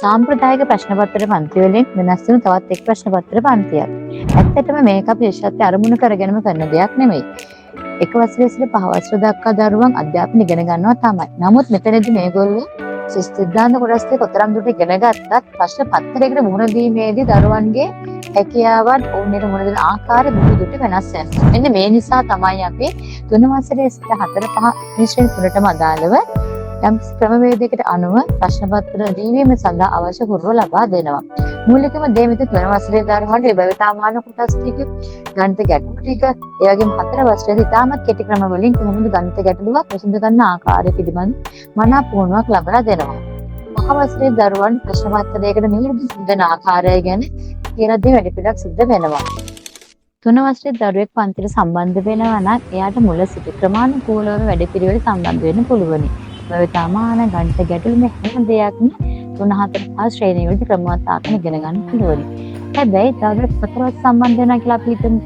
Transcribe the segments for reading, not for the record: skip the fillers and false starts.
සාම්ප්‍රදායික ප්‍රශ්න පත්‍ර පන්ති වලින් වෙනස් වෙන තවත් එක් ප්‍රශ්න පත්‍ර පන්තියක්. ඇත්තටම මේක අපි විශ්වවිද්‍යාලය අරමුණු කරගෙනම කරන දෙයක් නෙමෙයි. එක වසරේ සිට පහ වසර දක්වා දරුවන් අධ්‍යාපනය ඉගෙන ගන්නවා තමයි. නමුත් මෙතනදී මේගොල්ලෝ සිද්ධාන්ත කොටස් දෙක කොතරම් දුරට ඉගෙන ගත්තත් ප්‍රශ්න පත්‍රයකට මුහුණ දීමේදී දරුවන්ගේ හැකියාවන් ඔවුන්ට මුහුණ දෙන ආකාරය බොහෝ දුරට වෙනස් වෙනවා. මෙන්න මේ නිසා තමයි අපි 3 වසරේ සිට 4 5 ශ්‍රේණි තුනටම අදාළව යම් ක්‍රමවේදයකට අනුව ප්‍රශ්න පත්‍ර දීවීම සඳහා අවශ්‍ය පුරුව ලබා දෙනවා. මූලිකම දේ මෙතන 3 වසරේ දරුවන්ට භාවිතාමාන කොටස් ටික, ගණිත ගැටලු ටික, ඒ වගේම 4 වසරේදී ඉතාමත් කෙටි ක්‍රම වලින් කොහොමද ගණිත ගැටලුවක් විසඳ ගන්න ආකාරය පිළිබඳ මනා පුහුණුවක් ලබා දෙනවා. පහ වසරේ දරුවන් ප්‍රශ්න පත්‍රයකට නිවැරදි සිදෙන ආකාරය ගැන කියලා දේ වැඩිපිළිවෙලක් සිද්ධ වෙනවා. 3 වසරේ දරුවෙක් පන්තිට සම්බන්ධ වෙනවා නම් එයාට මුල සිට ක්‍රමානුකූලව වැඩපිළිවෙල සම්බන්ධ වෙන්න පුළුවනි. භාවිතාමාන ගණිත ගැටලු මේ හැම දෙයක්ම 3 4 5 ශ්‍රේණිය වලදී ක්‍රමවත් ආකාරයෙන් ඉගෙන ගන්න පුළුවනි. හැබැයි දරුවෙක් පතරවත් සම්බන්ධ වෙනවා කියලා අපි හිතමු.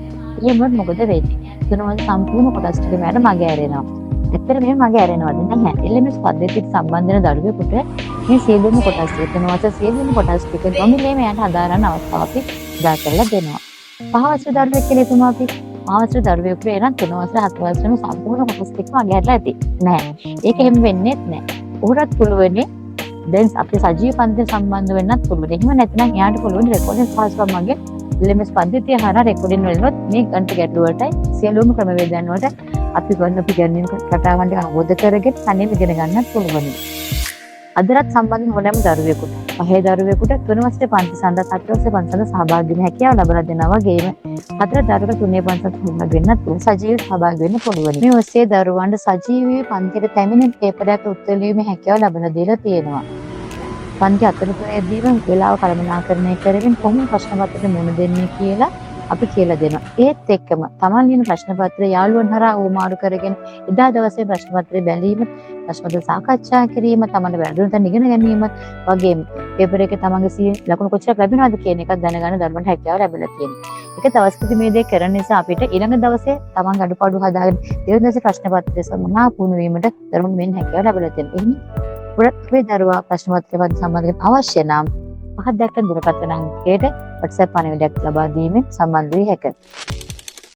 එහෙම මොකද වෙන්නේ? 3 වසරේ සම්පූර්ණ කොටස් ටික මට මගේ ඇරෙනවා. ඇත්තට මේ මගේ ඇරෙනවද නැහැ. LMS පද්ධතියට සම්බන්ධ වෙන දරුවෙකුට මේ සියලුම කොටස් ටික 3 වසරේ සියලුම කොටස් ටික නොමිලේ මෙයාට හදාරන්න අවස්ථාවක් අපි උදා කරලා දෙනවා. 5 වසරේ දරුවෙක් කියලා හිතමු අපි. 5 වසරේ දරුවෙකුට එනම් 3 වසරේ 7 වසරේම සම්පූර්ණ කොටස් ටික මගේ ඇරලා ඇති. නෑ. ඒක එහෙම වෙන්නේ නැහැ. උහුරත් පුළුවන්නේ දැන් අපි සජීව පන්තියට සම්බන්ධ වෙන්නත් පුළුවන්. එහෙම නැත්නම් එයාට පුළුවන් රෙකෝඩින් පාස්වර්ඩ් මගේ LMS පද්ධතිය හරහා රෙකෝඩින් වලවත් මේ ගණිත ගැටලු වලටයි සියලුම ක්‍රමවේදයන් වලට අපි ගැනීම කතාවන් ටික අවබෝධ කරගෙන තනියම ඉගෙන ගන්නත් පුළුවන්. අදටත් සම්බන්ධ ඕනෑම දරුවෙකුට, පහේ දරුවෙකුට 3 වසරේ පන්ති සඳහා 4 වසරේ පන්ති සඳහා සහභාගී වෙන්න හැකියාව ලබා දෙනවා වගේම 4 දරුවෙකුට 3 පන්ති සඳහා වෙන්නත් පුළුවන්. සජීවීව සහභාගී වෙන්න පුළුවන්. මේ ඔස්සේ දරුවන්ට සජීවීව පන්තියට පැමිණෙන පේපරයක් උත්තර ලිවීමේ හැකියාව ලබා දීලා තියෙනවා. පන්ති අතරතුරේදීම වෙලාව කළමනාකරණය කරමින් කොහොමද ප්‍රශ්න පත්‍රෙට මුහුණ දෙන්නේ කියලා අපි කියලා දෙනවා. ඒත් එක්කම තමන් ලියන ප්‍රශ්න පත්‍රය යාළුවන් හරහා ඕමාරු කරගෙන එදා දවසේ ප්‍රශ්න පත්‍රය බැලීම, ප්‍රශ්න පත්‍ර සාකච්ඡා කිරීම, තමන්ට වැරදුණු තැන ඉගෙන ගැනීම වගේම පේපර් එකේ තමන්ගේ ලකුණු කොච්චර ලැබෙනවද කියන එකත් දැනගන්න දරුවන්ට හැකියාව ලැබිලා තියෙනවා. ඒක දවස්කදී මේ දේ කරන නිසා අපිට ඊළඟ දවසේ තමන් අඩුපාඩු හදාගෙන දෙවන දවසේ ප්‍රශ්න පත්‍රය සමනා පුහුණු වීමට දරුවන්ට මෙන්න හැකියාව ලැබිලා තියෙනවා. එහෙනම් පුරත් දරුවා ප්‍රශ්න පත්‍රයට සම්බන්ධ අවශ්‍ය නම් පහත් දැක්ක දුරකථන අංකයට WhatsApp පණිවිඩයක් ලබා දීමෙන් සම්බන්ධ වී හැකියි.